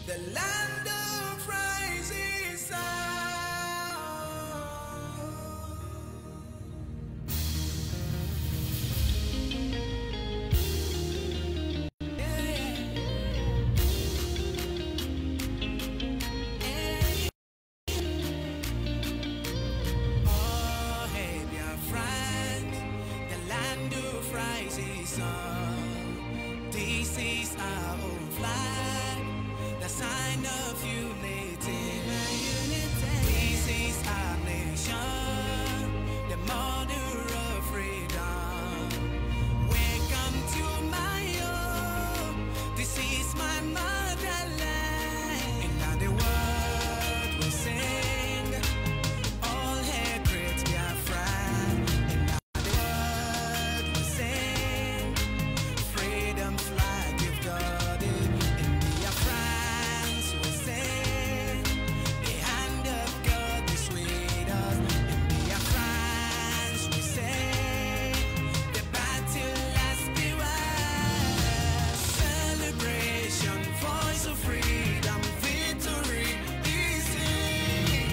the land of rising sun. This is our own flag, the sign of unity. This is our nation, the mother of freedom. Welcome to my home. This is my motherland. In the world we sing, all hail great Biafra. In the world we sing, freedom flag, you've got it. In Biafrans we sing, the hand of God is with us. In Biafrans we sing, the battle has been won. Celebration, voice of freedom, victory is here.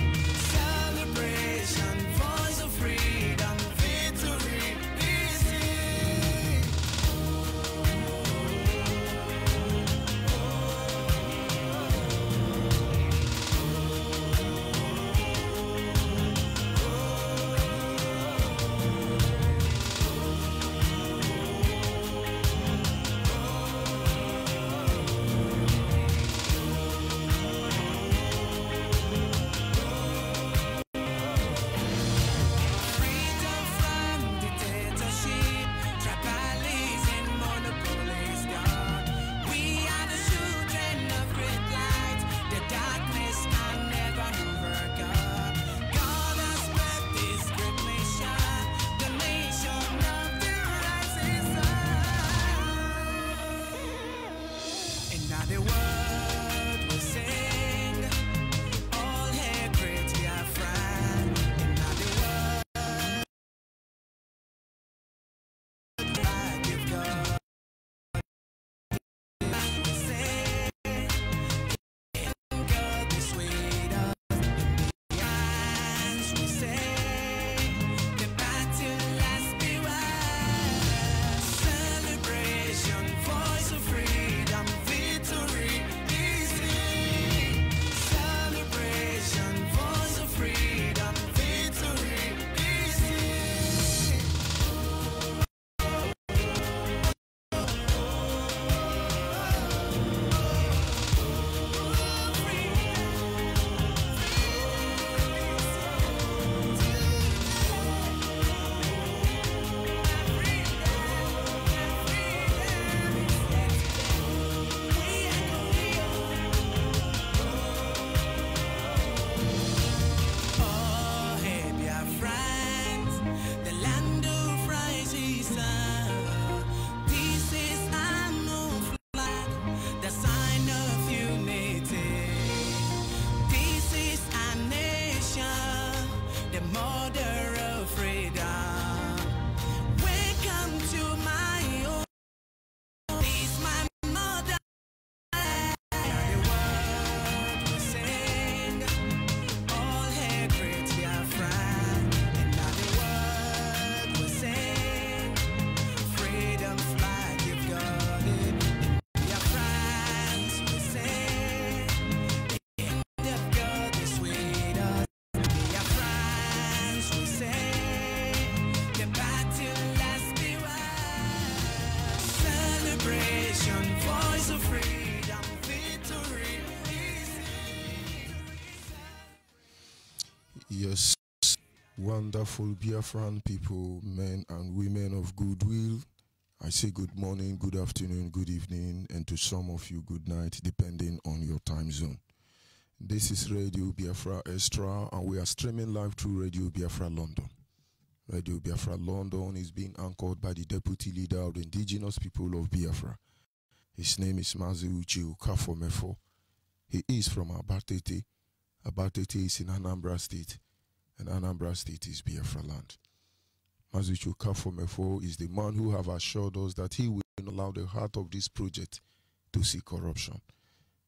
Celebration, voice of freedom, victory is here. Freedom from dictatorship, tribalism, monopolies gone. We are the children of great light. The darkness can never overcome. God has blessed this great nation, the nation of the rising sun. In the world we sing, all hail great Biafra. In the world flag you've got, we sing, God is with us. In the hands we sing, the battle has been won. Celebration, voice of freedom, victory is here. Celebration, voice of freedom, victory is here. Oh, hey, Biafrans, the land of rising sun. This is our new flag, the sign of unity. This is our nation, the mother of freedom. Welcome to my home. This is my mother. The world we sing, all hail great Biafra. In the world we sing, freedom flag, you've got it. In Biafrans we sing, the hand of God is with us. Biafrans we sing, the battle has been won. Celebration, voice of freedom, victory is here. Yes, wonderful Biafran people, men and women of goodwill. I say good morning, good afternoon, good evening, and to some of you, good night, depending on your time zone. This is Radio Biafra Extra, and we are streaming live through Radio Biafra London. Radio Biafra London is being anchored by the Deputy Leader of the Indigenous People of Biafra. His name is Mazi Uche Okafomefo. He is from Abatete. Abatete is in Anambra State, and Anambra State is Biafra land. Mazi Uche Okafomefo is the man who have assured us that he will not allow the heart of this project to see corruption.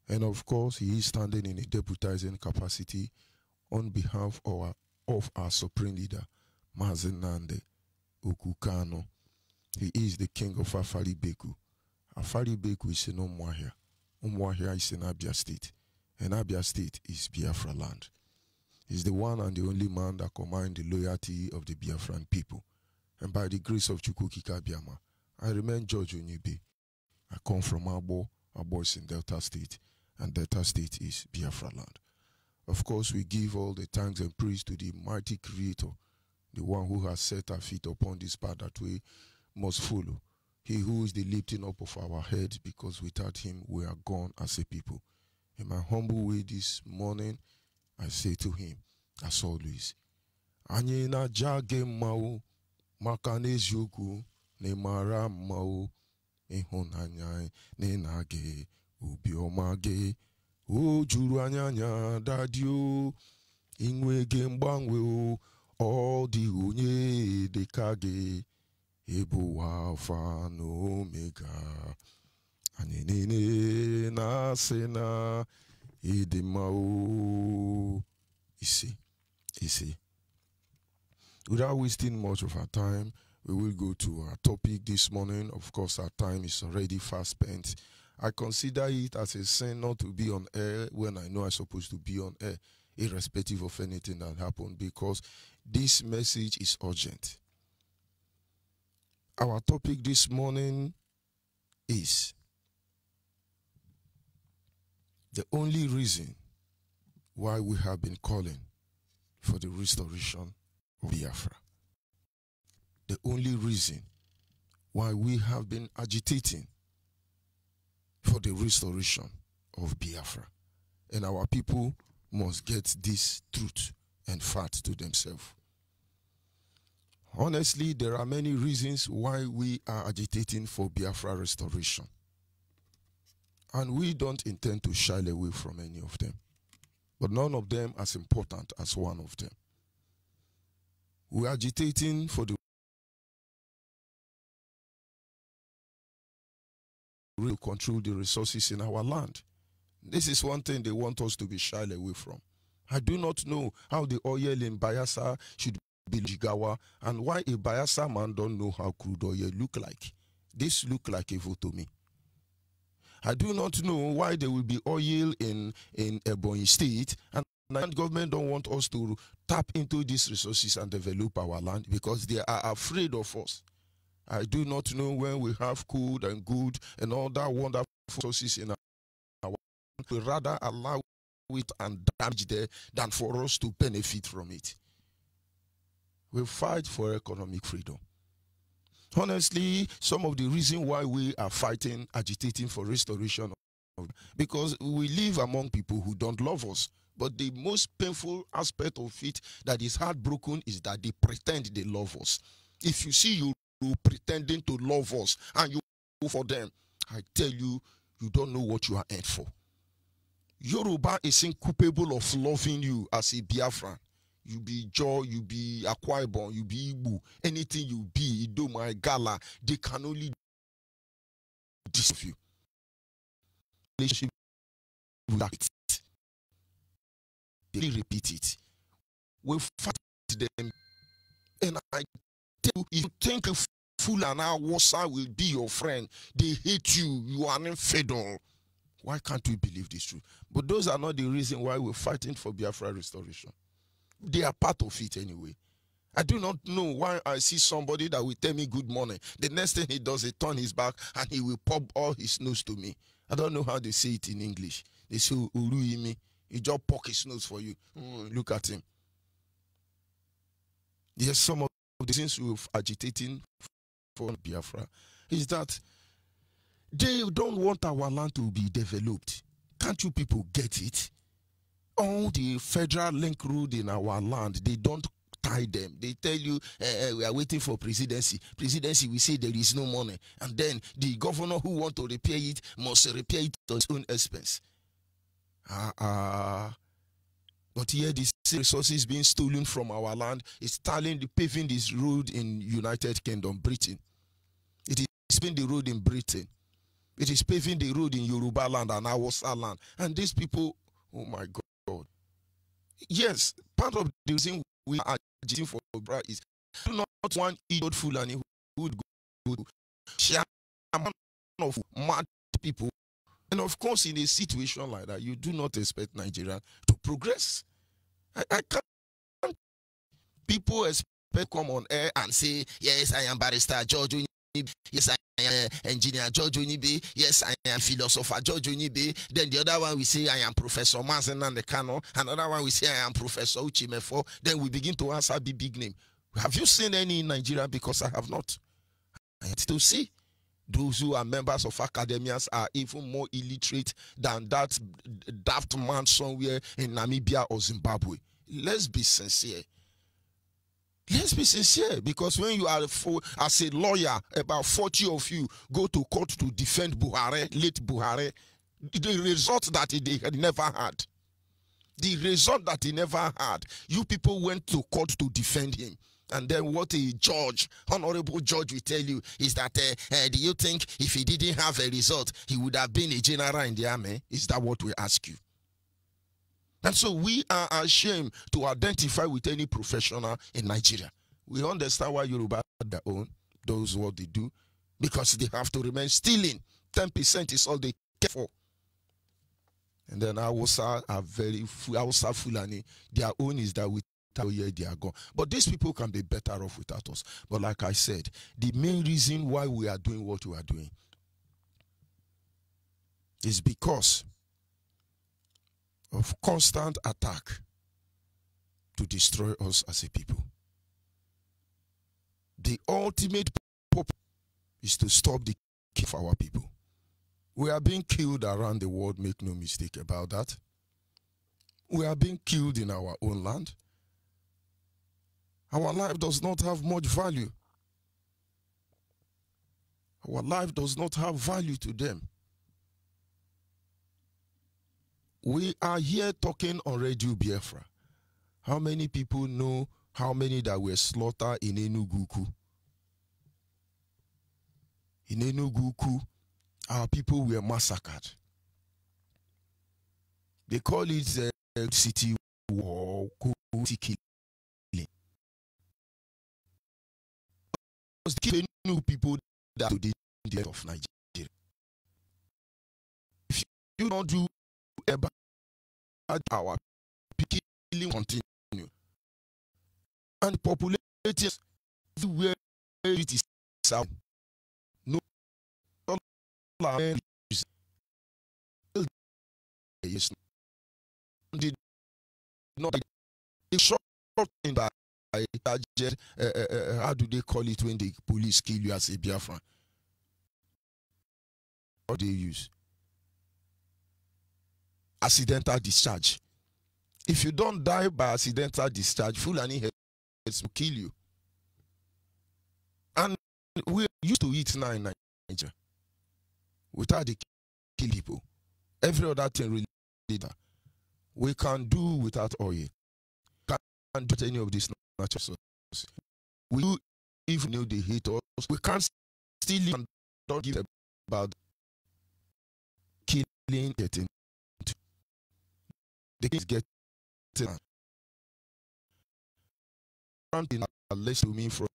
And of course, he is standing in a deputizing capacity on behalf of our supreme leader, Mazen Nande Okukano. He is the king of Afari Beku. Afari Beku is in Umuahia. Umuahia is in Abia State. And Abia State is Biafra land. He's the one and the only man that commands the loyalty of the Biafran people. And by the grace of Chukwukika Biama, I remain George Onyibe. I come from Abo. Abo is in Delta State. And Delta State is Biafra land. Of course, we give all the thanks and praise to the mighty Creator, the one who has set our feet upon this path that we must follow. He who is the lifting up of our heads, because without him we are gone as a people. In my humble way this morning, I say to him, as always, Anyị na jage mao, maka n'eziokwu ne mara mao, ịhụnanya ne nage obiọma gị, o juru anya daddy o, inwege mgbanwe o, ọ dị onye dịka gị, ịbụ Alpha na Omega. Anyị niile na-asị na ịdị mma o. You see. Without wasting much of our time, we will go to our topic this morning. Of course, our time is already fast spent. I consider it as a sin not to be on air when I know I'm supposed to be on air, irrespective of anything that happened, because this message is urgent. Our topic this morning is the only reason why we have been calling for the restoration of Biafra. The only reason why we have been agitating for the restoration of Biafra. And our people must get this truth and fact to themselves. Honestly, there are many reasons why we are agitating for Biafra restoration. And we don't intend to shy away from any of them. But none of them as important as one of them. We are agitating for the to control the resources in our land. This is one thing they want us to be shy away from. I do not know how the oil in Bayelsa should be gigawa, and why a Bayelsa man don't know how crude oil look like. This look like a vote to me. I do not know why there will be oil in Ebonyi State, and the government don't want us to tap into these resources and develop our land because they are afraid of us. I do not know when we have cool and good and all that wonderful resources in our land. We rather allow it and damage there than for us to benefit from it. We fight for economic freedom. Honestly, some of the reason why we are fighting, agitating for restoration, because we live among people who don't love us. But the most painful aspect of it that is heartbroken is that they pretend they love us. If you see you pretending to love us and you go for them, I tell you, you don't know what you are in for. Yoruba is incapable of loving you as a Biafran. You be Joe, you be Akwa Ibom, you be Igbo, anything you be, Idoma, Gala, they can only dissolve you. Relationship like it. They repeat it. We fight them, and I tell you, if you think a fool and our Wasa will be your friend, they hate you, you are not federal. Why can't we believe this truth? But those are not the reason why we're fighting for Biafra restoration. They are part of it anyway. I do not know why I see somebody that will tell me good morning. The next thing he does, he turn his back and he will pop all his nose to me. I don't know how they say it in English. They say, Uruimi. He just poke his nose for you. Look at him. Yes, some of the things we're agitating for Biafra is that they don't want our land to be developed. Can't you people get it? All the federal link road in our land, they don't tie them. They tell you, we are waiting for presidency. Presidency, we say there is no money. And then the governor who want to repair it must repair it at his own expense. But here the resources being stolen from our land is paving this road in United Kingdom, Britain. It is been the road in Britain. It is paving the road in Yoruba land and Hausa land. And these people, oh my God. Yes, part of the reason we are agitating for Biafra is do not one idiot Fulani who would go to share of mad people. And of course, in a situation like that, you do not expect Nigeria to progress. I can't. People expect come on air and say, yes, I am Barrister George Onyibe. Yes, I am Engineer George Onyibe. Yes, I am Philosopher George Onyibe. Then the other one we say I am Professor Mazen and the Kano. Another one we say I am Professor Uchimefo. Then we begin to answer the big name. Have you seen any in Nigeria? Because I have not. I have to see. Those who are members of academias are even more illiterate than that daft man somewhere in Namibia or Zimbabwe. Let's be sincere. Let's be sincere, because when you are as a lawyer, about 40 of you go to court to defend Buhari, late Buhari, the result that he never had. The result that he never had, you people went to court to defend him. And then what a judge, honorable judge, will tell you is that, do you think if he didn't have a result, he would have been a general in the army? Is that what we ask you? And so we are ashamed to identify with any professional in Nigeria. We understand why Yoruba have their own, those what they do, because they have to remain stealing. 10% is all they care for. And then Hausa are very Hausa Fulani. Their own is that we they are gone. But these people can be better off without us. But like I said, the main reason why we are doing what we are doing is because of constant attack to destroy us as a people. The ultimate purpose is to stop the killing of our people. We are being killed around the world, make no mistake about that. We are being killed in our own land. Our life does not have much value. Our life does not have value to them. We are here talking on Radio Biafra. How many people know how many that were slaughtered in Enugu? In Enugu, our people were massacred. They call it city war, killing. The new people that to the end of Nigeria. If you don't do about our killing continue, and population everywhere it is south, no yes, did not short in that. How do they call it when the police kill you as a Biafran? What do they use? Accidental discharge. If you don't die by accidental discharge, Fulani heads will kill you. And we used to eat now in Nigeria without the kill people. Every other thing related. We can do without oil. Can't do any of this natural sources. We do, even though they hate us, we can't still live and don't give about killing, getting. The kids get less to me from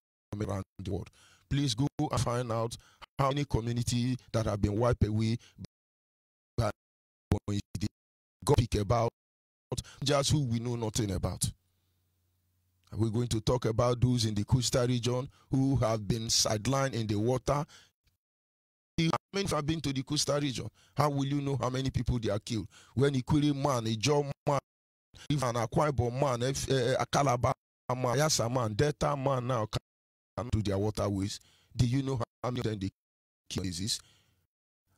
around the world. Please go and find out how many communities that have been wiped away by God speak about just who we know nothing about. We're going to talk about those in the coastal region who have been sidelined in the water. How many have been to the coastal region? How will you know how many people they are killed? When Ikwiri man, a Joe man, even an Akwa Ibom man, a Calabar man, Yasa man, Delta man now come to their waterways. Do you know how many of them they kill disease?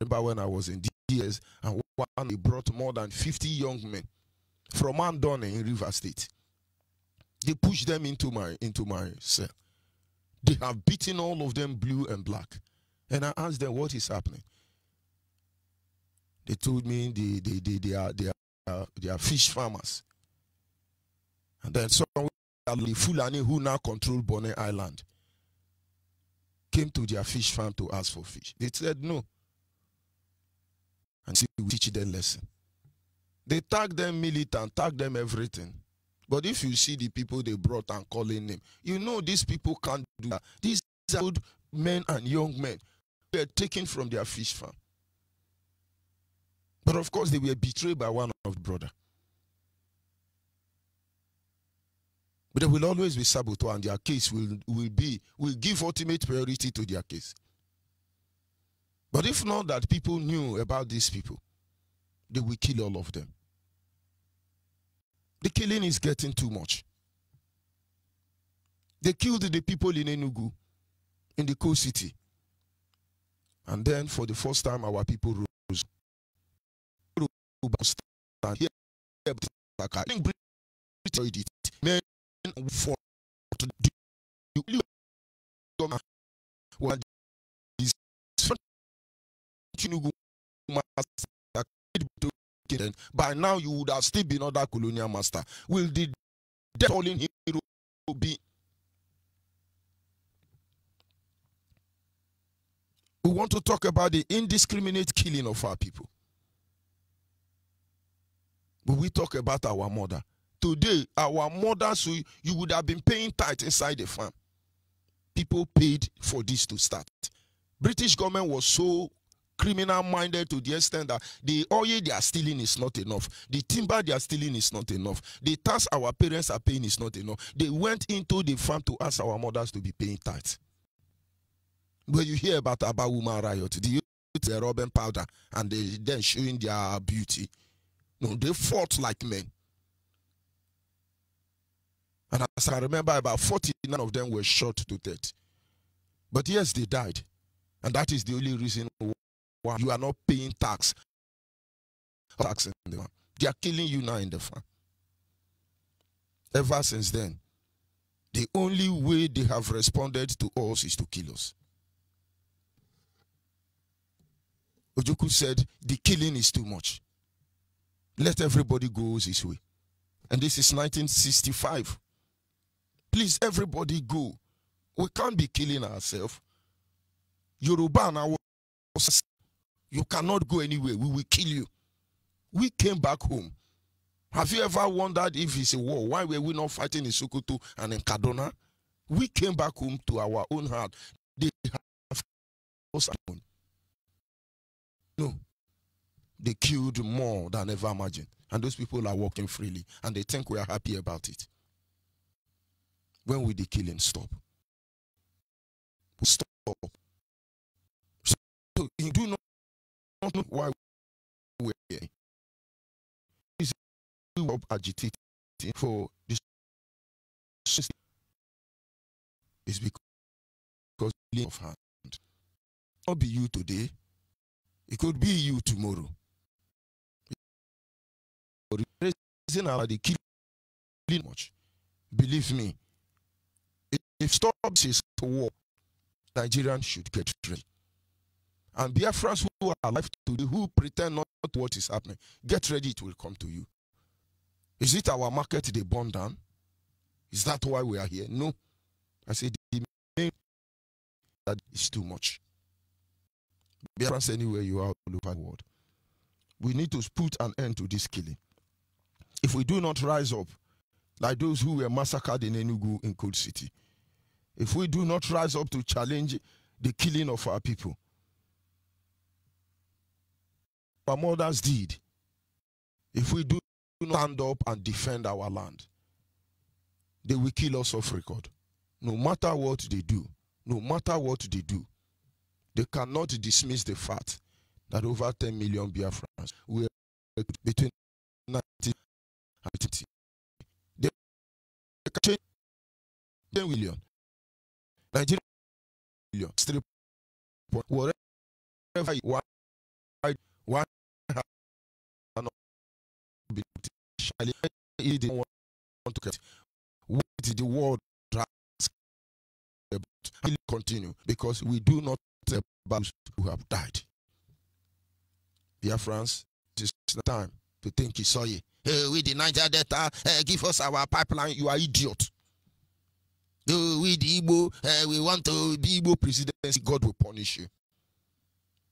Remember when I was in DS and one they brought more than 50 young men from Andone in River State. They pushed them into my cell. They have beaten all of them blue and black. And I asked them what is happening. They told me they are fish farmers. And then some the Fulani who now control Bonnet Island came to their fish farm to ask for fish. They said no. and see, we teach them lesson. They tag them militant, tag them everything. But if you see the people they brought and calling them, you know these people can't do that. These are old men and young men. They are taken from their fish farm. But of course, they were betrayed by one of the brothers. But there will always be saboteur, and their case will give ultimate priority to their case. But if not that people knew about these people, they will kill all of them. The killing is getting too much. They killed the people in Enugu, in the coast city. And then for the first time, our people rose. Men fought to by now you would have still been under colonial master. Will the death fallen hero be? We want to talk about the indiscriminate killing of our people. But we talk about our mother. Today, our mothers, you would have been paying tithe inside the farm. People paid for this to start. British government was so criminal-minded to the extent that the oil they are stealing is not enough. The timber they are stealing is not enough. The tax our parents are paying is not enough. They went into the farm to ask our mothers to be paying tithe. When you hear about woman riot, the youth are rubbing powder and they then showing their beauty. No, they fought like men. And as I remember, about 49 of them were shot to death. But yes, they died. And that is the only reason why you are not paying tax in the farm. They are killing you now in the farm. Ever since then, the only way they have responded to us is to kill us. Ojukwu said, the killing is too much. Let everybody go his way. And this is 1965. Please, everybody go. We can't be killing ourselves. Yoruba and our, you cannot go anywhere. We will kill you. We came back home. Have you ever wondered if it's a war? Why were we not fighting in Sokoto and in Kaduna? We came back home to our own heart. They have us alone. No. They killed more than ever imagined. And those people are walking freely. And they think we are happy about it. When will the killing stop? Stop. So you do not know why we're here. We were agitating for this. It's because of hand. It not be you today. It could be you tomorrow. The reason the killing much. Believe me, if stops is to war, Nigerians should get ready. And Biafrans who are alive today, who pretend not to what is happening, get ready, it will come to you. Is it our market they burn down? Is that why we are here? No. I say the main that is too much. Biafrans anywhere you are all over the world. We need to put an end to this killing. If we do not rise up like those who were massacred in Enugu in Cold City, if we do not rise up to challenge the killing of our people, our mothers did, if we do not stand up and defend our land, they will kill us off record. No matter what they do, no matter what they do, they cannot dismiss the fact that over 10 million Biafrans were between 19 and 20. They can change 10 million. Nigeria million. 3 whatever you why he didn't want to get what did the world will continue because we do not about who have died. Biafrans, this is the time to think it's sorry. Hey, we the Niger Delta, give us our pipeline. You are idiot. We the Igbo, we want to be Igbo presidency. God will punish you.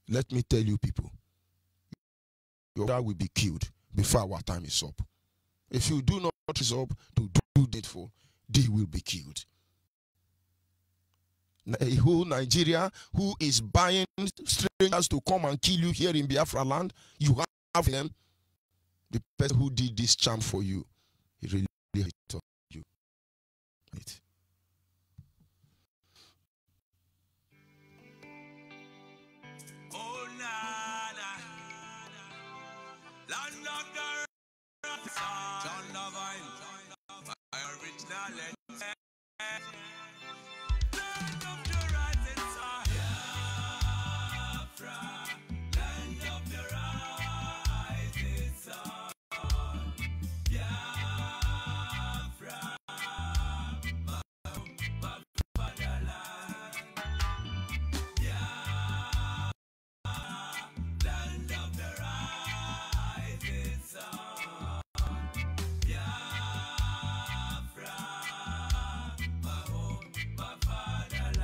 Let me tell you, people, your brother will be killed before our time is up. If you do not rise up to do needful, they will be killed. A whole Nigeria who is buying strangers to come and kill you here in Biafra land, you have them. The person who did this charm for you, he really hates you. Right. Oh, nana, land of the John Love, my original land of the rising sun. Biafra, land of the rising sun. Biafra, my fatherland. Land of the rising sun. Biafra, my home, my fatherland.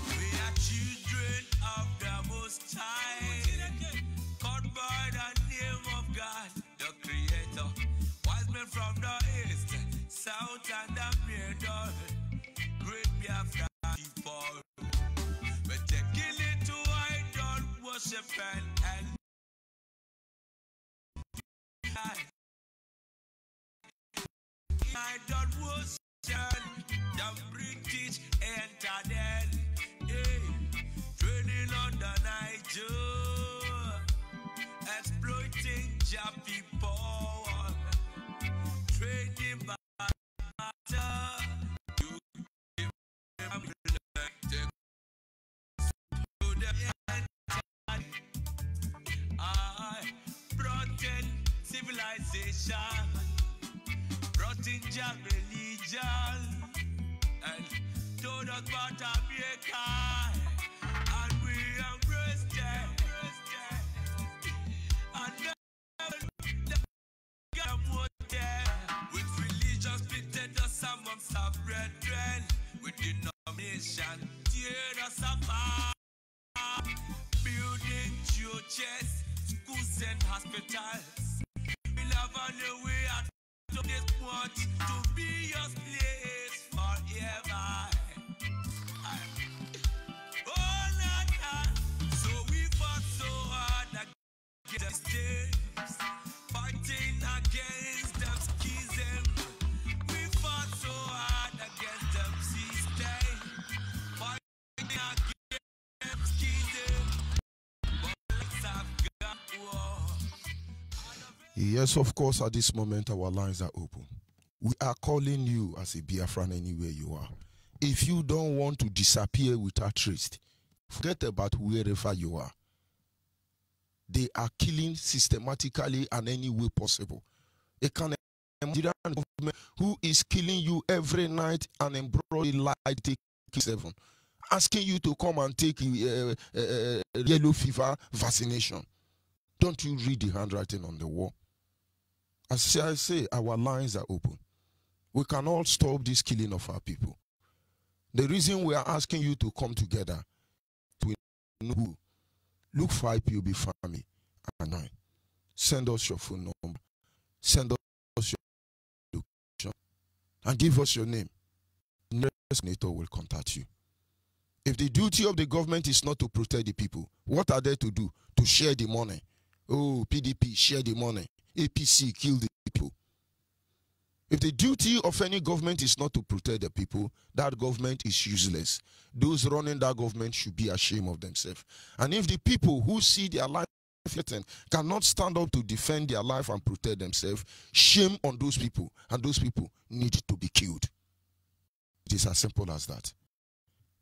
We are children of the Most High, called by the name of God, the Creator. Wise men from the east, south, and the middle. Great Biafra people. We're taking it to idol worship and idol worship. The British entered in, training on the Niger, exploiting Jappy power, trading by matter. You give them to the end. I brought in civilization, brought in Jah religion, and told us about America, and we embraced it. And never get more there. With religion splitted us amongst our brethren, with denomination teared us apart. Building churches, schools and hospitals. We love on the way out to this point to be your place forever. Oh, nah. So we fought so hard against the states, fighting against them schism. We fought so hard against them system, fighting against schism. But let's have got war. Yes, of course, at this moment, our lines are open. We are calling you as a Biafran anywhere you are. If you don't want to disappear without trace, forget about wherever you are. They are killing systematically and any way possible. A Nigerian government who is killing you every night and embroidery light take 7, asking you to come and take yellow fever vaccination. Don't you read the handwriting on the wall? As I say, our lines are open. We can all stop this killing of our people. The reason we are asking you to come together to know who, look for IPOB family and I. Send us your phone number. Send us your location. And give us your name. The coordinator will contact you. If the duty of the government is not to protect the people, what are they to do? To share the money. Oh, PDP, share the money. APC, kill the people. If the duty of any government is not to protect the people, that government is useless. Those running that government should be ashamed of themselves. And if the people who see their life threatened cannot stand up to defend their life and protect themselves, shame on those people. And those people need to be killed. It is as simple as that.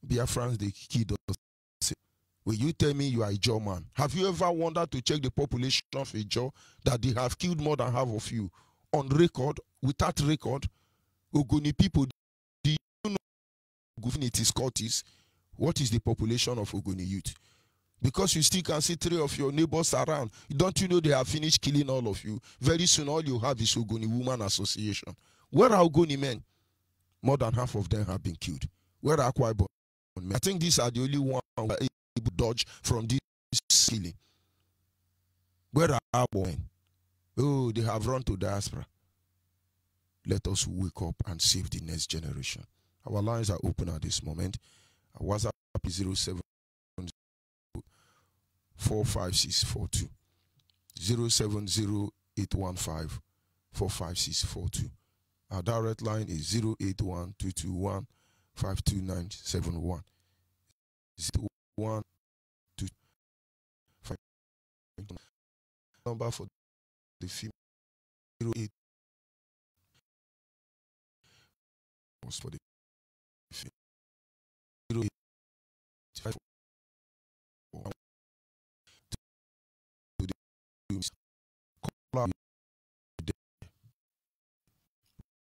Biafrans, they killed us. Will you tell me you are a Jaw man? Have you ever wondered to check the population of a Jaw that they have killed more than half of you on record, without record? Ogoni people, do you know Government Scottish? What is the population of Ogoni youth? Because you still can see 3 of your neighbors around. Don't you know they have finished killing all of you? Very soon all you have is Ogoni Woman Association. Where are Ogoni men? more than half of them have been killed. Where are Akwa Ibom? I think these are the only ones who are able to dodge from this killing. Where are our men? Oh, they have run to diaspora. Let us wake up and save the next generation. Our lines are open at this moment. Our WhatsApp is 070 45642. 070 815 45642. Our direct line is 081 221 52971. 01 2 5 number for the female 08 was for the female 08 5 to the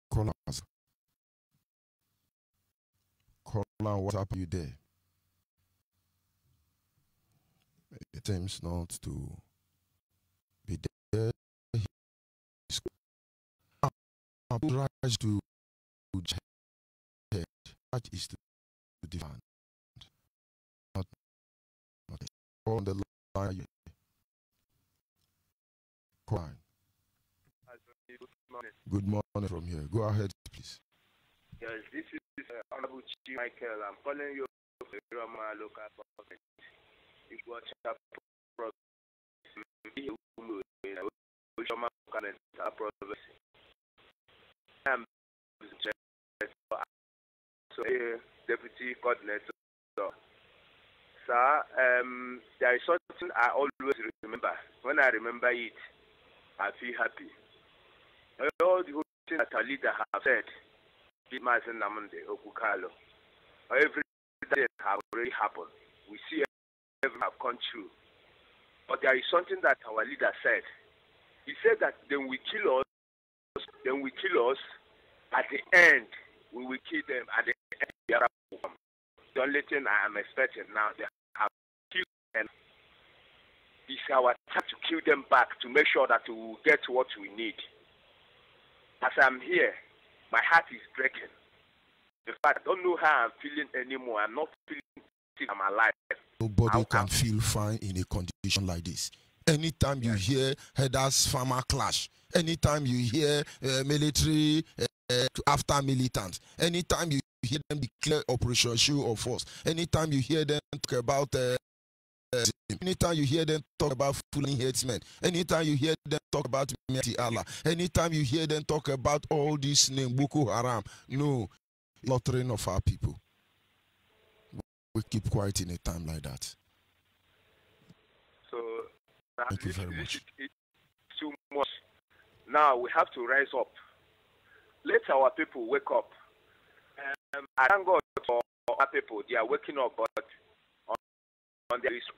callers. Call and WhatsApp you there. It seems not to be there. I'm trying to head. That is to defend. Not on the line. Quiet. Good morning from here. Go ahead, please. Yes, this is Honorable Chief Michael. I'm calling you from the Rama local government. It was a problem. I'm Deputy Coordinator. Sir, there is something I always remember. When I remember it, I feel happy. All the things that our leader have said, every day have already happened. We see everything have come true. But there is something that our leader said. He said that then we kill us, at the end, we will kill them at the end. The only thing I am expecting now, they have killed them. It's our time to kill them back to make sure that we will get what we need. As I'm here, my heart is breaking. In fact, I don't know how I'm feeling anymore. I'm not feeling I'm alive. Nobody can feel fine in a condition like this. Anytime you hear headers farmer clash, anytime you hear military after militants, anytime you hear them declare Operation Show of Force, anytime you hear them talk about anytime you hear them talk about fooling headsmen, anytime you hear them talk about Mighty Allah, anytime you hear them talk about all these names, Boko Haram, no, slaughtering of our people. We keep quiet in a time like that. So, thank you very much. It's too much. Now we have to rise up. Let our people wake up. I thank God for our people. They are waking up, but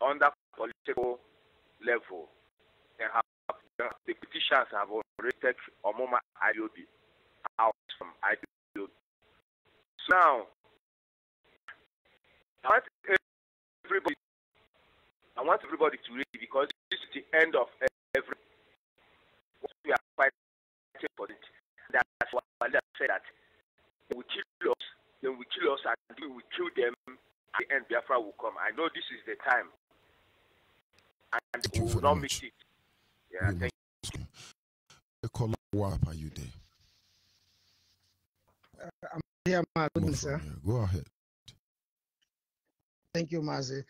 on that political level, the politicians have already taken Omoma IOB out from IOB. So now, I want everybody to read, because this is the end of every. We are fighting for it. That's why I said that they will kill us, then we kill us, and we will kill them. At the end, Biafra will come. I know this is the time, and we will not miss it. Yeah, thank you. The caller, what are you there? I'm here, my good sir. Go ahead. Thank you, Mazi.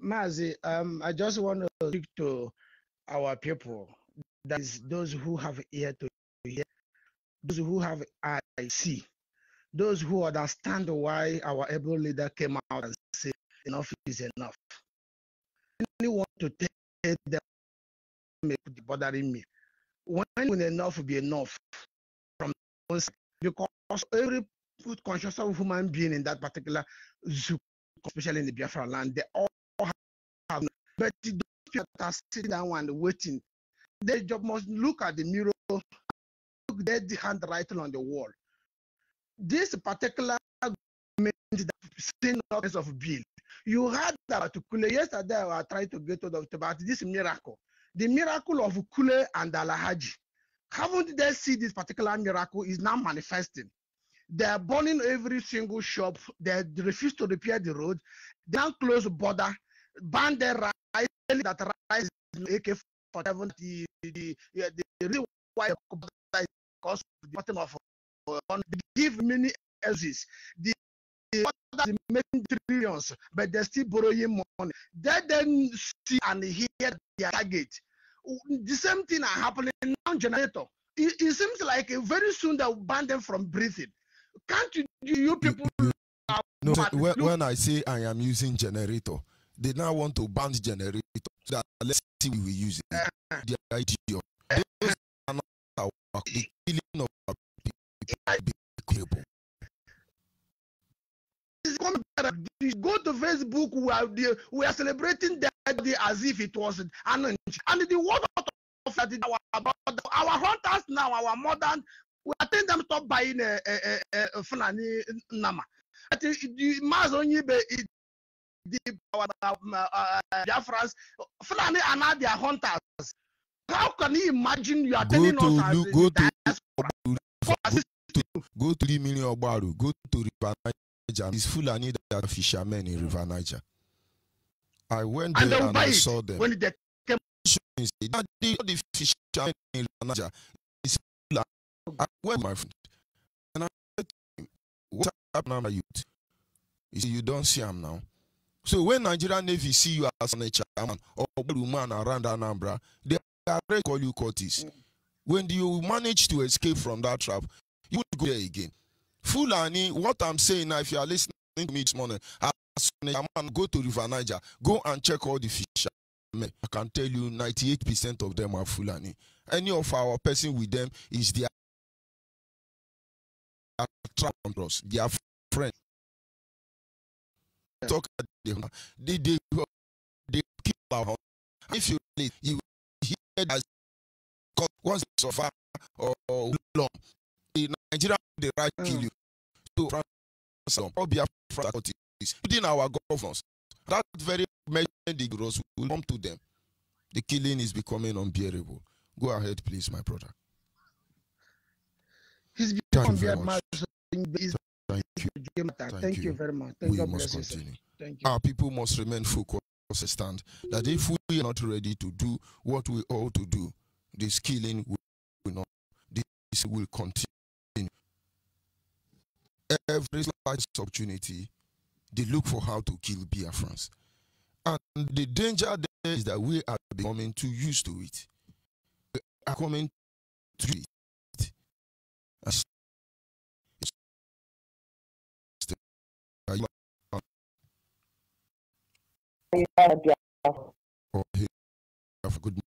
Mazi, I just want to speak to our people. That is those who have ear to hear, those who have eye to see, those who understand why our able leader came out and said enough is enough. I only want to tell them bothering me. When will enough be enough from us? Because every conscious of human being in that particular zoo, especially in the Biafra land, they all have, but those people that are sitting down and waiting, they just must look at the mirror, look at the handwriting on the wall. This particular government that saying notice of bill, you heard about Kule yesterday. I was trying to get about this miracle, the miracle of Kule and Alahaji. Haven't they seen this particular miracle is now manifesting? They are burning every single shop. They refuse to repair the road. They don't close border, ban their rice, that rice is AK-47. The reason why is because of the bottom of they give many exits. The others making trillions, but they're still borrowing money. They then see and hear their target. The same thing are happening now. Generator. It seems like very soon they'll ban them from breathing. Can't you people? No, when I say I am using generator, they now want to ban generator. So that let's see we will use it. The idea. Those are not our work. The killing of our people. Go to Facebook. We are celebrating that day as if it was an and the word of our hunters now, our modern. We are telling them to stop buying Fulani Nama. The Mas Onyibe, our Biafras, Fulani are not their hunters. How can you imagine you are telling us go to 3 million Obaru, go to River Niger. It's Fulani that are fishermen in River Niger. I went there and I saw them. When they came, the fishermen in River Niger is Fulani. I went, my friend, and I said to him, what happened to youth? He said, you don't see him now. So when Nigerian Navy see you as a chairman or man around Anambra, they are ready to call you Curtis. When you manage to escape from that trap, you would go there again. Fulani, what I'm saying now, if you are listening to me this morning, as a man, go to River Niger, go and check all the fishermen. I can tell you 98% of them are Fulani. Any of our person with them is their trap on us, their friend. Talk they kill our hunter. If you hear as once so far or long, in Nigeria they right kill you. So all Biafra is within our governors. That very many girls will come to them. The killing is becoming unbearable. Go ahead, please, my brother. He's become unbearable. Thank you very much. Thank you. Must continue. Thank you. Our people must remain focused and stand that if we are not ready to do what we ought to do, this killing will not. This will continue. Every slight opportunity, they look for how to kill Biafrans. And the danger there is that we are becoming too used to it. We are coming to it. Good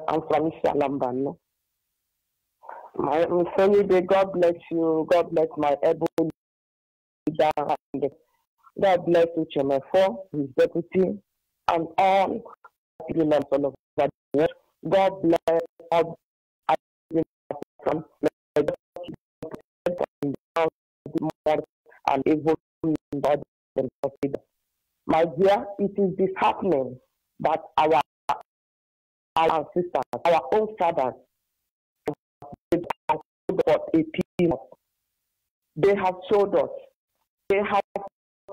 I'm from Shalambano. My Onyibe, God bless you. God bless my able leader. God bless Uchemefo, his deputy, and all members of the world. God bless all and evil. My dear, it is disheartening that our sisters, our own fathers, they have showed us. They have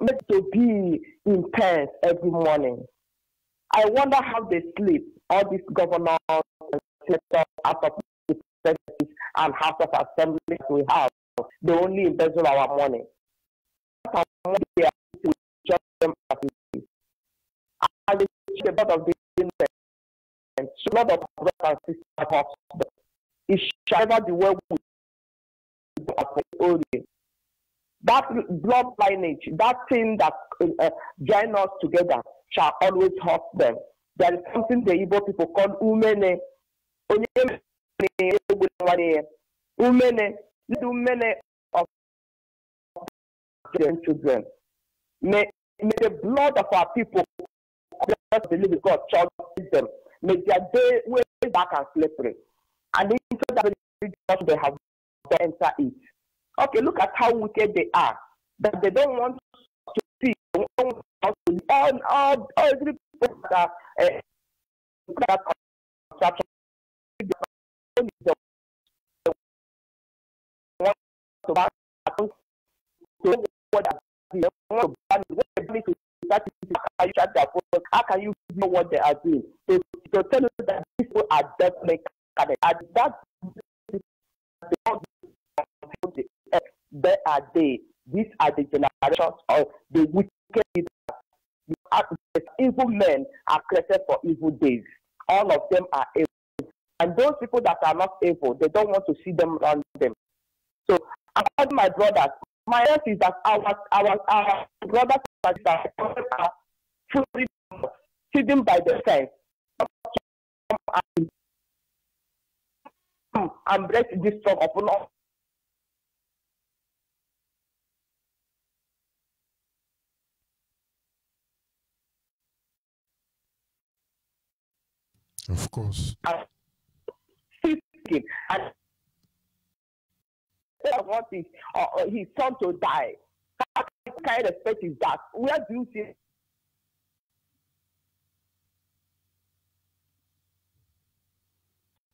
made to be intense every morning. I wonder how they sleep. All these governors, senators, out of the and House of Assembly we have, they only embezzle our money. They are just them as it is. I will check a lot of the a lot of brothers and sisters have it shall never be well with that blood lineage, that thing that join us together shall always hurt them. There is something the Igbo people call umene. Umene of their children. May the blood of our people just believe God charge them. May their day way back and slippery. And into that they have to enter it. Okay, look at how wicked they are. That they don't want to see. They don't want to all every people that construction to ban accounts to what they want to ban it. When they ban it to statistics, how can you shut their phone? How can you know what they are doing? To tell you that people are definitely connected. And that there are they. These are the generations of the wicked leaders. Evil men are created for evil days. All of them are evil. And those people that are not evil, they don't want to see them around them. So, according to my brothers, my sense is that our brothers and sisters are fully sitting by the fence. And break this strong upon us. Of course. And what is his son to die? What kind of respect is that? Where do you see?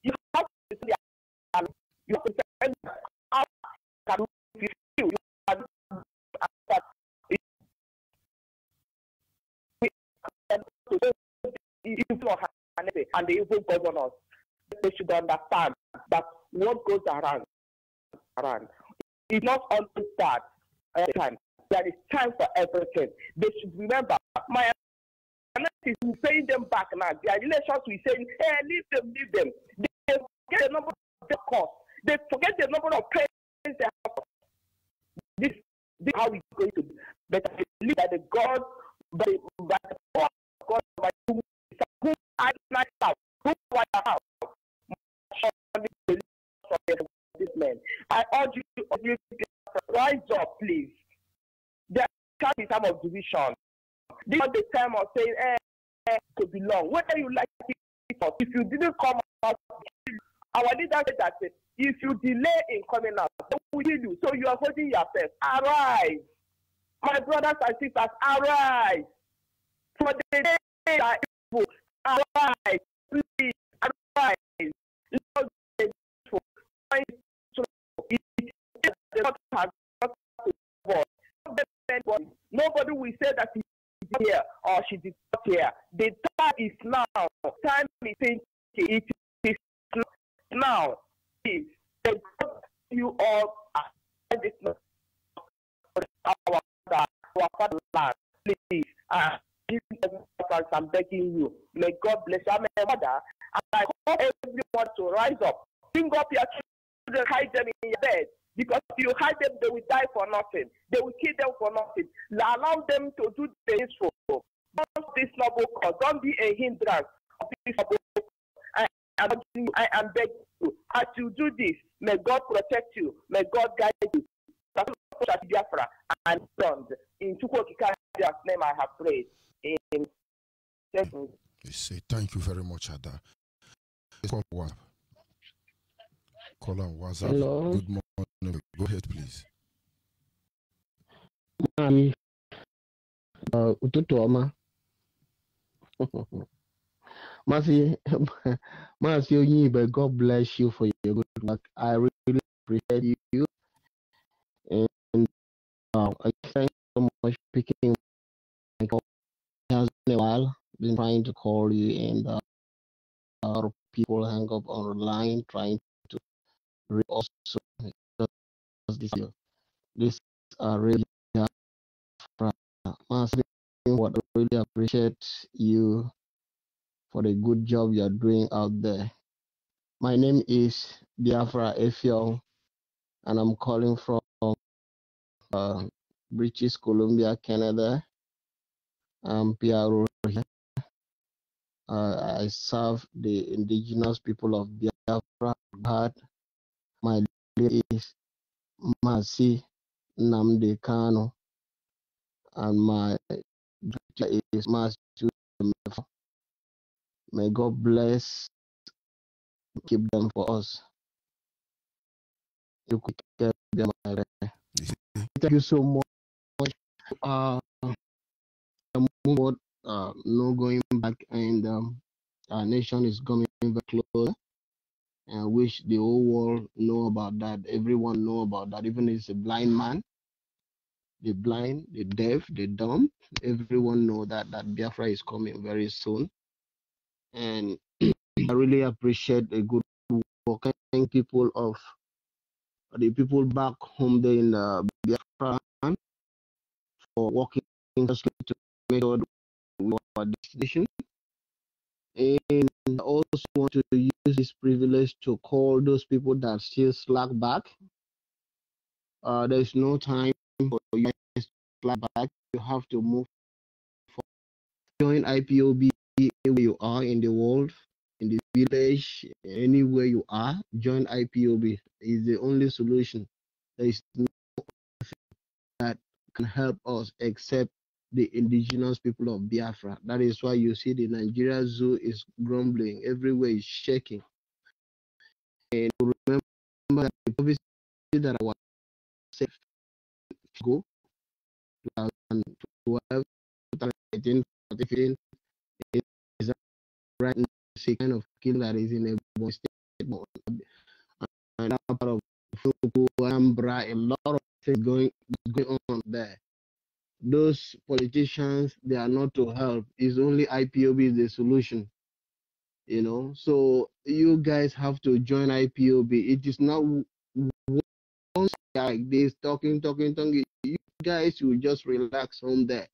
You have to say, you have to say, how can you feel? You have and the evil governors, they should understand that what goes around. It's not only that time. There is time for everything. They should remember. My analysis is paying them back now. Their relations will say, hey, leave them. They forget the number of their costs. They forget the number of parents they have. This is how it's going to be. But I believe that the God, by the power of God, by whom I like out, who I have, this man. I urge you to rise up, please. There can be time of division. This is the time of saying, to belong. Whether you like it or if you didn't come out, our leader said that if you delay in coming out, they will kill you. So you are holding yourself. Arise. My brothers and sisters, arise. For the day are evil. Arise. Please, arise. Lord, nobody will say that he is here or she is not here. The time is now. Time is thinking. It is now. Please, you all are this our fatherland. Please, I'm begging you. May God bless you. I'm a mother, and I call everyone to rise up. Bring up your children, hide them in your bed. Because if you hide them, they will die for nothing. They will kill them for nothing. Allow them to do the useful. Don't this noble cause. Don't be a hindrance of this noble cause. I am begging you. As you do this, may God protect you. May God guide you. Biafra and sons. In Chukwokika's name I have prayed. They say thank you very much, Ada. Call on WhatsApp. Hello. Good morning. Go ahead, please. Ụtụtụ ọma. Maazị Onyibe, God bless you for your good work. I really appreciate you. And I thank you so much for picking my call. It has been a while. Been trying to call you, and a lot of people hang up on the line trying to read also this really what I really appreciate you for the good job you're doing out there. My name is Biafra Efio, and I'm calling from British Columbia, Canada. I'm PRO here. I serve the indigenous people of Biafra. My name is Masi Namde Kano, and my director is Mas. May God bless, keep them for us. Thank you so much. Move on, no going back, and our nation is coming very close. And I wish the whole world know about that. Everyone know about that. Even if it's a blind man, the blind, the deaf, the dumb, everyone know that Biafra is coming very soon. And I really appreciate the good work. Thank people of the people back home there in Biafra for working closely to make sure our destination. And I also want to use this privilege to call those people that still slack back. There is no time for you guys to slack back. You have to move forward. Join IPOB where you are in the world, in the village, anywhere you are. Join IPOB is the only solution. There is nothing that can help us except the indigenous people of Biafra. That is why you see the Nigeria zoo is grumbling, everywhere is shaking. And remember that the prophecy that our safe go 2012, 2018, 2015 is right now the kind of killing that is in a state and that part of Fuku, Anambra, a lot of things going on there. Those politicians, they are not to help. It's only IPOB is the solution. You know, so you guys have to join IPOB. It is not once like this talking. You guys will just relax home there.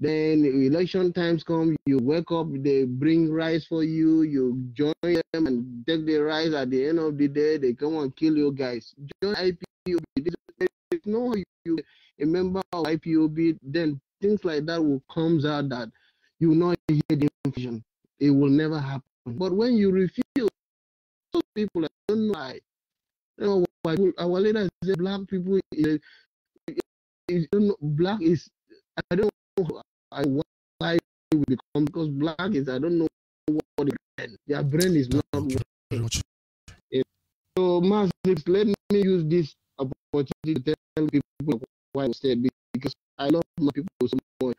Then election times come, you wake up, they bring rice for you, you join them and take the rice. At the end of the day, they come and kill you guys. Join IPOB. There's no you a member of IPOB, then things like that will comes out that you will not hear the information. It will never happen. But when you refuse, those people, I don't know why. You know, our leaders say black people black is, I don't know why we become, because black is, I don't know what their brain is not working. So massive, let me use this opportunity to tell people why I said, because I love my people so much.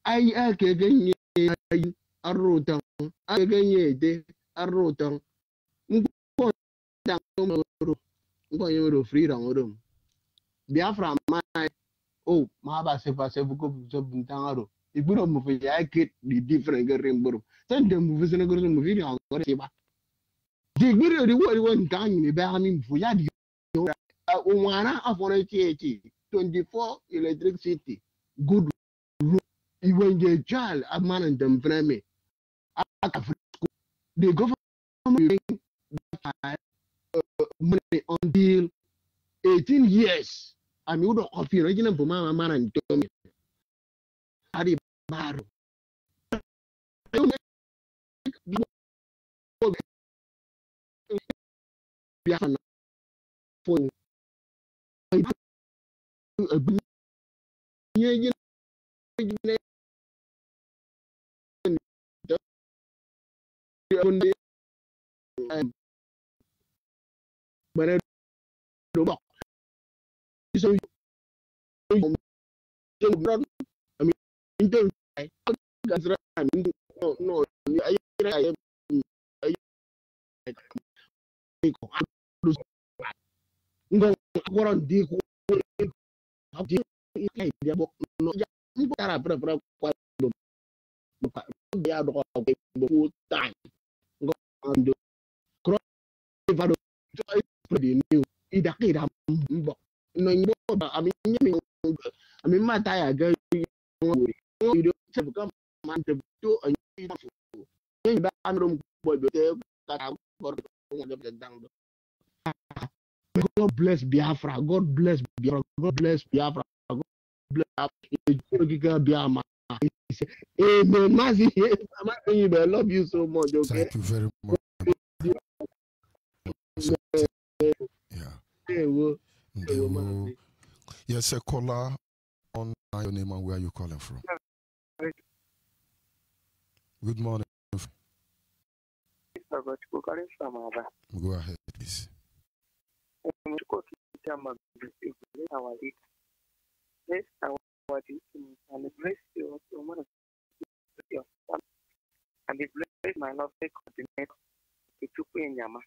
Ay akeganye ay arutang akeganye de arutang ngo yoro freedom odom Biafra mai oh ma ba se fa se buko so buntangaro igburo mu fe ya get the different garimburu sen de mu fe garo mu fi ya ngore se ba di gburo di wo ntan ni be ha mi fu ya di unwana aforo chi 24 electricity good. When they child a man and them frame the government money until 18 years. I mean, would of you original for my man and Tommy. Adi Baro. God bless Biafra. God bless Biafra. God bless Biafra. God bless Biafra. Amen. I love you so much. Okay? Thank you very much. Yeah. Yes, a caller on your name and where you calling from. Good morning. Go ahead, please. Yes, I want and bless you also, man of your son, and bless my lovely coordinator, Ichuku Enyama.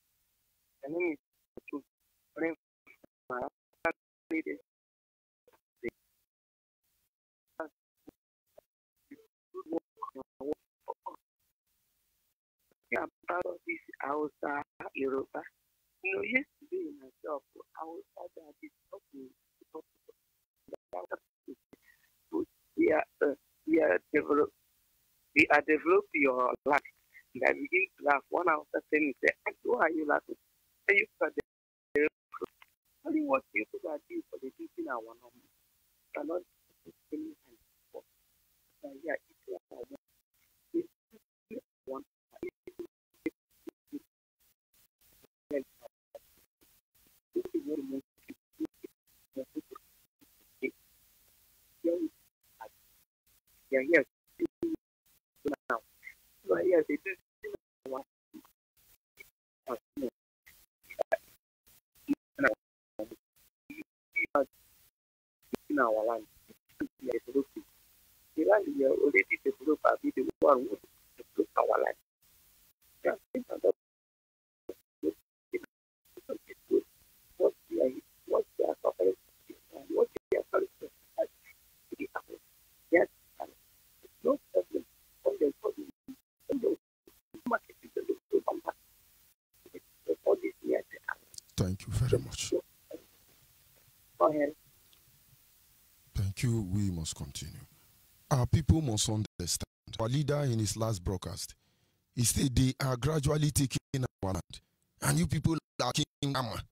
My name is Ichuku. My lady. I'm proud of this Hausa Yoruba. You know, yesterday myself, I was out there talking. We are developing your life. And I begin to laugh. One after saying, why are you laughing? Say you for the tell you what you could do for the teaching our number. Cannot any and for yeah, it's one. Yeah, yes. Now, so yeah, they do one. In our land, the land we are already developed, but we the one who develop our land. What they are suffering, what they are suffering, yes, no problem. Thank you very much. Go ahead. Thank you. We must continue. Our people must understand. Our leader in his last broadcast, he said they are gradually taking our land. And you people are taking Amma.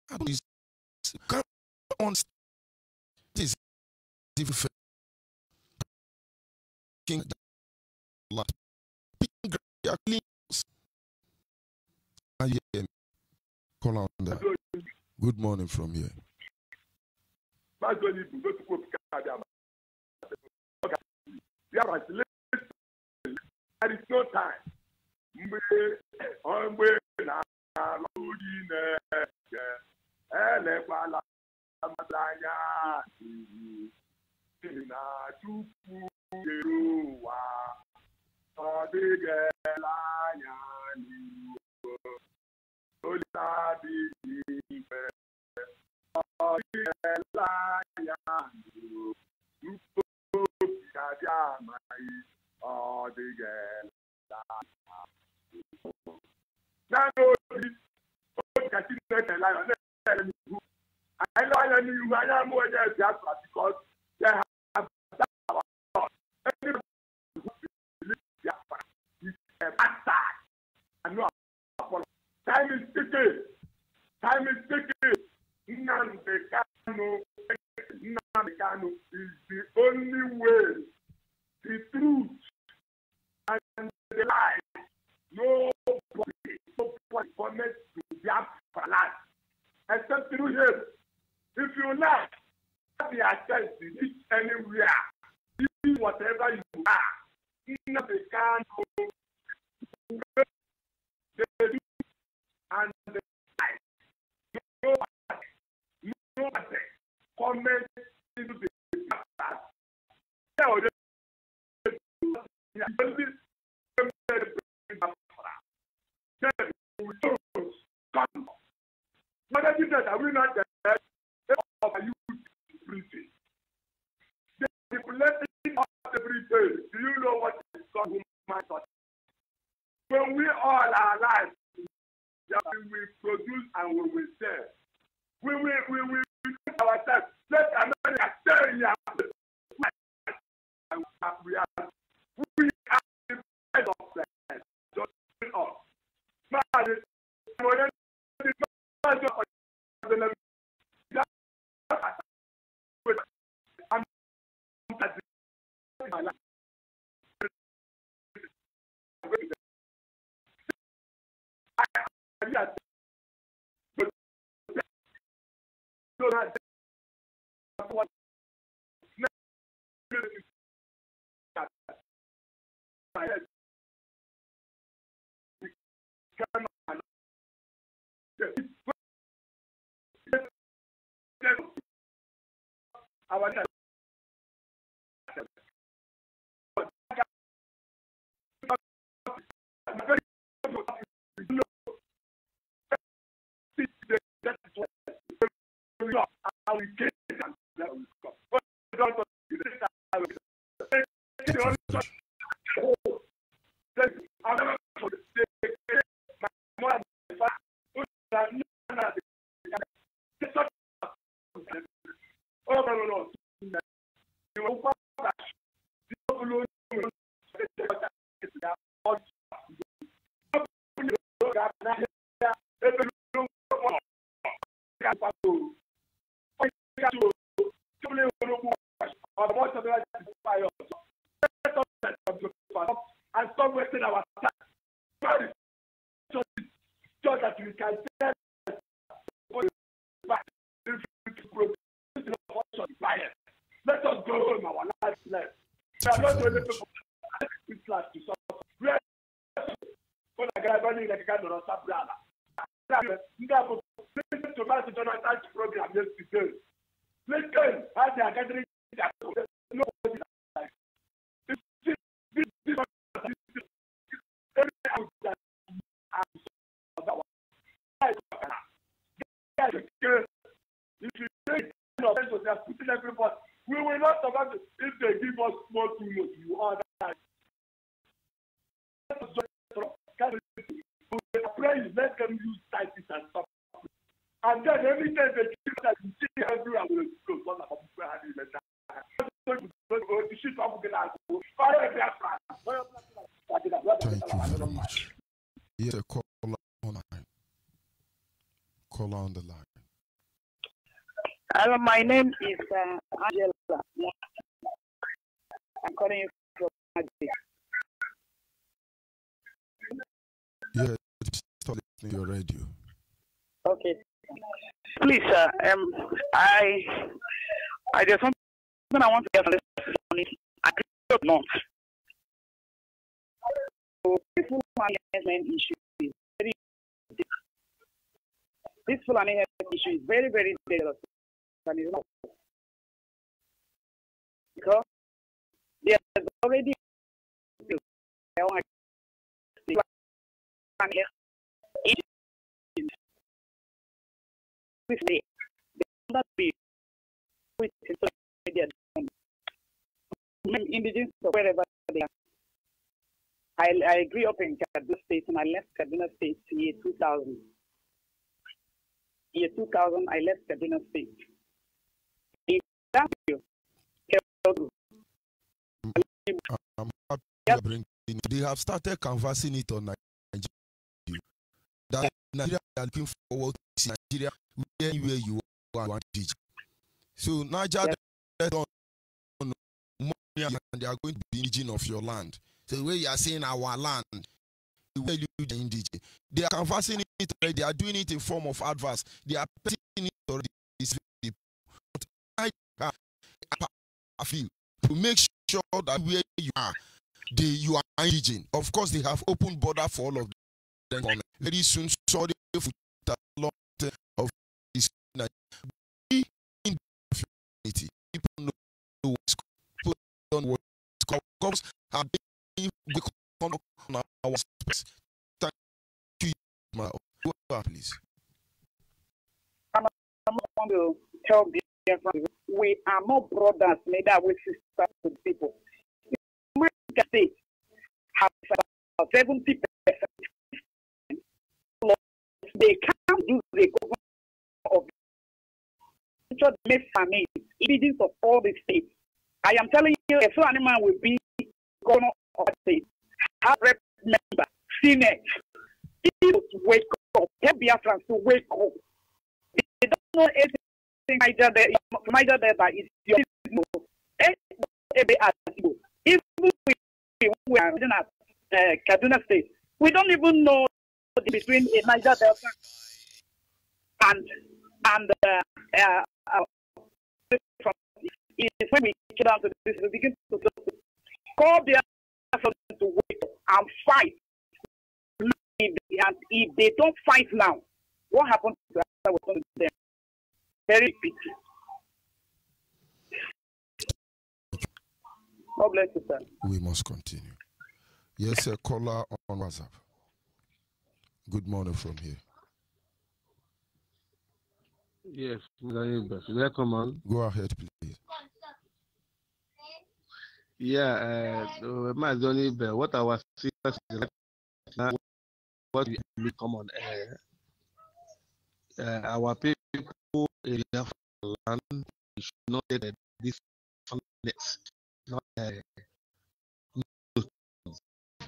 Come on. This is different. King land. Call on that. Good morning from here. There is no time. Because they have time is ticking. Time is ticking. Nnamdi Kanu is the only way, the truth, and the life. Nobody commits to Biafra land except through him. If you like, the access to reach anywhere, be whatever you are. Nnamdi Kanu, the truth and the life. Nobody comment into the Biafra. What is that? Are we not there? Of you prison. They manipulating us every day. Do you know what is called human touch? When we all are alive, we will produce and we will sell. We will put ourselves. Let America sell here. We are the head of the head. Just us. and stop wasting our time. So that we can tell let us go home our life left. We are not going to this class to suffer. We are going to program yesterday. Listen, as they are gathering, nobody like everybody. We will not survive if they give us small tools. You are that. Let them use titles and stuff. And then every time they give that, you see everywhere will explode. Thank you very much. Yes, a caller on the line. Caller on the line. Hello, my name is Angela. I'm calling you from Onyibe. Yeah, stop listening to your radio. Okay. Please, sir. There's something I want to get on this. I could not. So, this management issue is very. This management issue is very, very dangerous. And it's not. Because there's already indigenous or wherever they are. I grew up in Kaduna State and I left Kaduna State in year 2000. Year 2000, I left Kaduna State. I'm happy to bring in. They have started canvassing it on Nigeria. That Nigeria are looking forward to see Nigeria where you want to teach. So Nigeria and they are going to be indigenous of your land. So the way you are saying our land, the way you the indigenous, they are canvassing it already. They are doing it in form of adverts. They are putting it already. But I feel to make sure that where you are, you are indigenous. Of course, they have open border for all of them. Very soon, sorry for a lot of this. People know what's going on. Cops have been on our space. Thank you, please. I'm going to tell Biafra, we are not brothers, neither we sisters to people. My state has about 70%. They can't use the government of the make famine, leaders of all the states. I am telling you, a so animal will be governor of the state, have rep member, Senate. People to wake up, help Biafrans to wake up. They don't know anything neither there that is your even we are in Kaduna State, we don't even know between a Niger Delta and it's when we get down to this, we begin to call the to wake up and fight. And if they don't fight now, what happens to them? Very pity. God bless you, sir. We must continue. Yes, a caller on WhatsApp. Good morning from here. Yes, welcome on. Go ahead, please. Yeah, my Onyibe, what I was saying is what we come on air. Our people in the land should not get this fundness. Not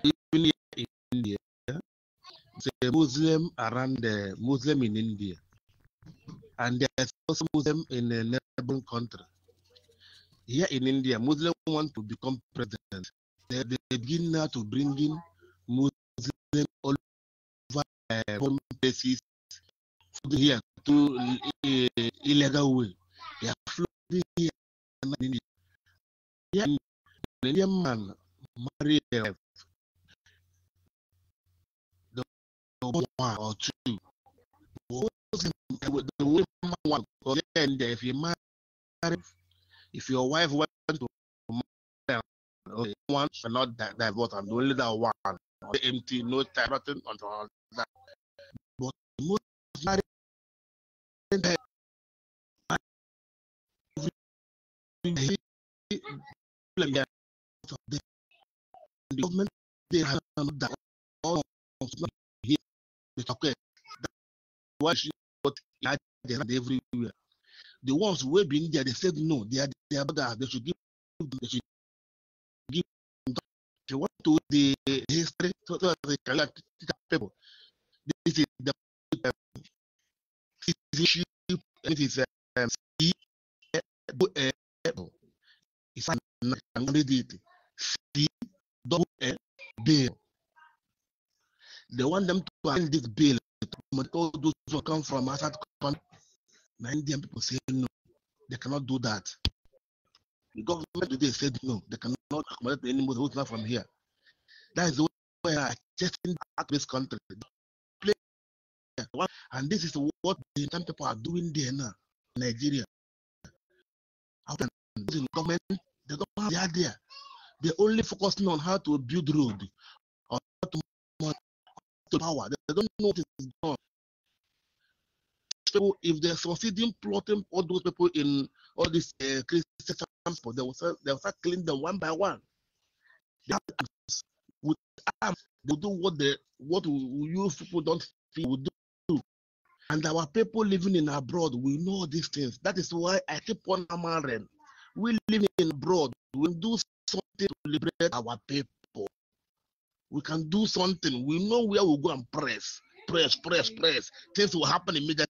even in India, a Muslim around the Muslim in India, and there's also Muslim in a neighboring country. Here in India, Muslims want to become president. They begin now to bring in Muslims all over places here to illegal way. They are flooding here in India. Here, an Indian man married the one or two. The woman one, and if you marry, if your wife wants to marry, one should not divorce, and only that one, empty, no time, nothing until that. But most married, the government they have that all here. Okay, why should not everywhere? The ones who have been there, they said no, they are better. They should give them. They should give them. If you want to the history, so they can teach people. This is the citizenship. It is it's an candidate. Double bill. They want them to end this bill. All those who come from outside country, Indian people say no, they cannot do that. The government today said no, they cannot accommodate anybody who's not from here. That is the way I just in this country. And this is what the Indian people are doing there now, Nigeria. The government, they don't have the idea. They're only focusing on how to build road or how to power. They don't know what is going on. People, if they're succeeding plotting all those people in all these Christian transport, they will start killing them one by one. They have with arms, they do what you people don't feel will do. And our people living in abroad, we know these things. That is why I keep on hammering. We live in abroad. We do something to liberate our people. We can do something. We know where we go and press. Things will happen immediately.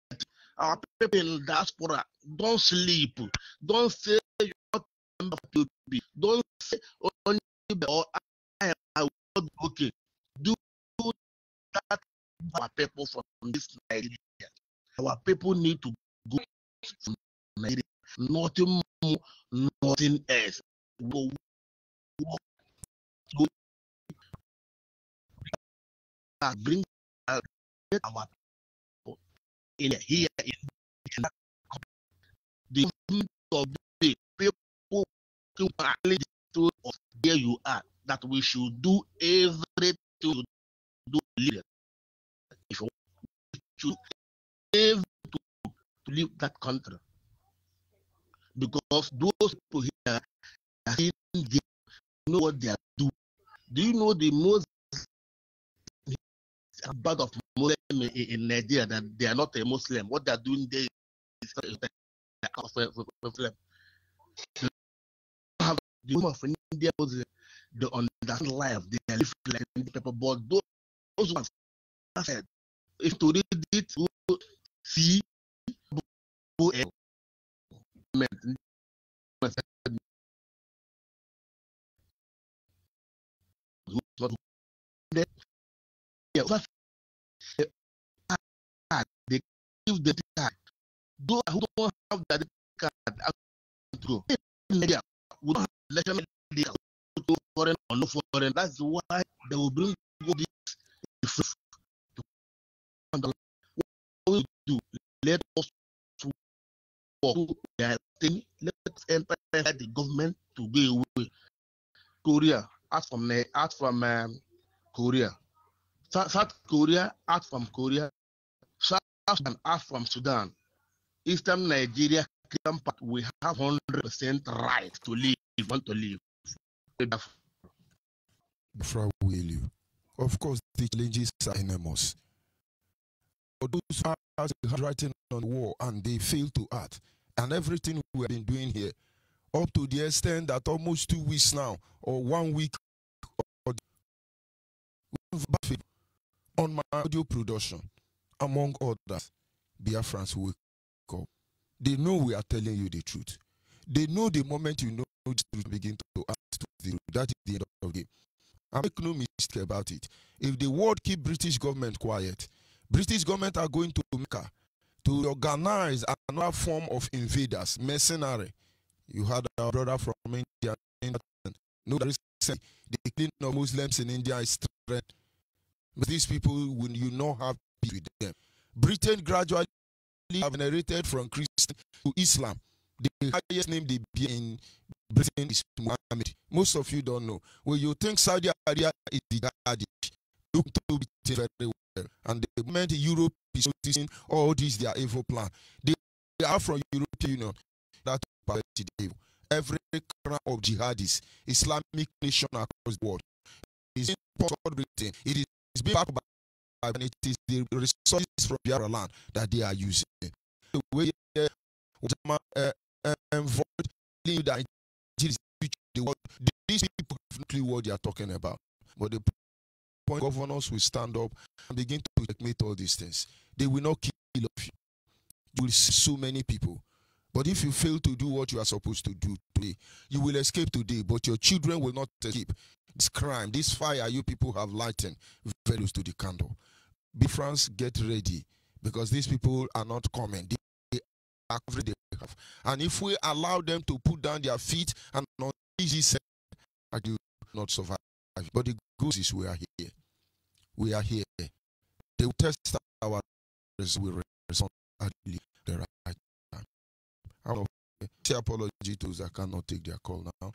Our people in diaspora, don't sleep. Don't say you're not a member of POP. Don't say Onyibe or I am okay. Do that for our people from this Nigeria. Our people need to go from Nigeria. Nothing more, nothing else. Go bring our people in here in the government of the people who are told of where you are that we should do everything to do leader. If you should everything to leave that country, because those people here are in there, know what they are doing. Do you know the most bad of Muslim in Nigeria that they are not a Muslim? What they are doing there is Muslim. The women of India, they understand life, they live like people, but those ones said, if to read it, see, they give the card. Those who don't have that card to go. Media would not let them go foreign or no foreign. That's why they will bring this. What we do? Let us work their thing. Let us enter the government to go away. Korea, out from Korea. South Korea, out from Korea. South Sudan, out from Sudan. Eastern Nigeria, we have 100% right to live, want to live. Biafra will you. Of course, the challenges are enormous. For those who are writing on the wall and they fail to act, and everything we have been doing here, up to the extent that almost 2 weeks now, or 1 week, or On my audio production, among others, Biafrans wake up. They know we are telling you the truth. They know the moment you know the truth, begin to act to the truth. That is the end of the game. And make no mistake about it. If the world keep British government quiet, British government are going to Mecca to organize another form of invaders, mercenary. You had our brother from India. No, the killing of Muslims in India is threat. But these people, when you not have peace with them, Britain gradually have narrated from Christian to Islam. The highest name they bear in Britain is Muhammad. Most of you don't know. When you think Saudi Arabia is the jihadist, look to Britain very well. And the moment Europe is noticing all these their evil plan, they are from European Union that the evil. Every crown of jihadists, Islamic nation across the world, is in Britain. It is being backed by, and it is the resources from Biafra land that they are using. The way avoid that the world, these people have no clue what they are talking about. But the point governors will stand up and begin to checkmate all these things. They will not kill you. You will see so many people. But if you fail to do what you are supposed to do today, you will escape today, but your children will not escape. This crime, this fire you people have lightened very close to the candle. France, get ready, because these people are not coming. They are covering their behalf. And if we allow them to put down their feet and not easy, I do not survive. But the good news is we are here. We are here. They will test our result at the right time. I want to say apology to those that cannot take their call now.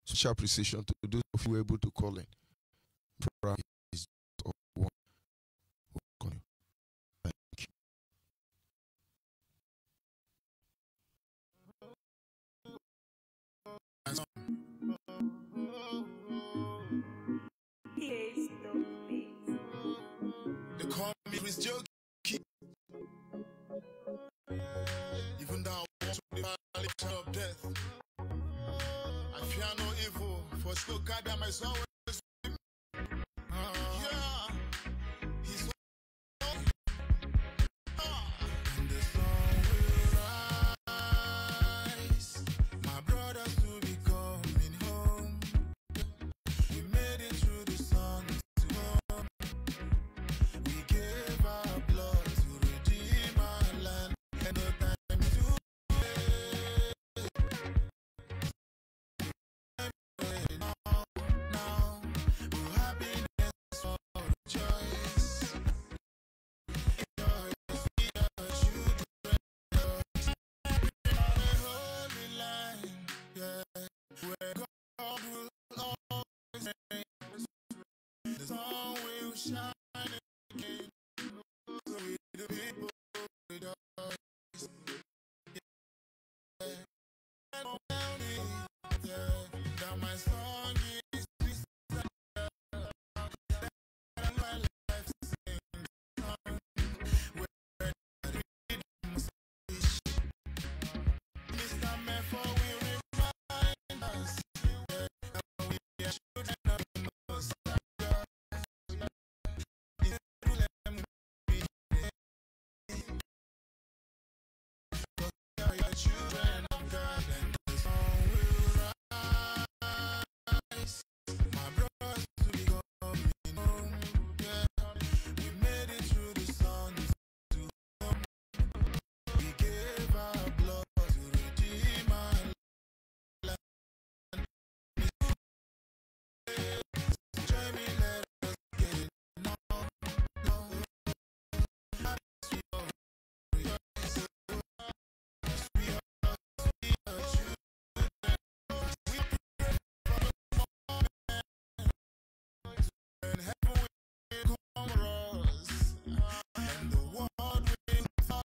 Social appreciation to those of you able to call in. Is one. Thank you. They call me Chris Jockey. Even though I walk through the valley of death, I fear no evil, for still God am my soul.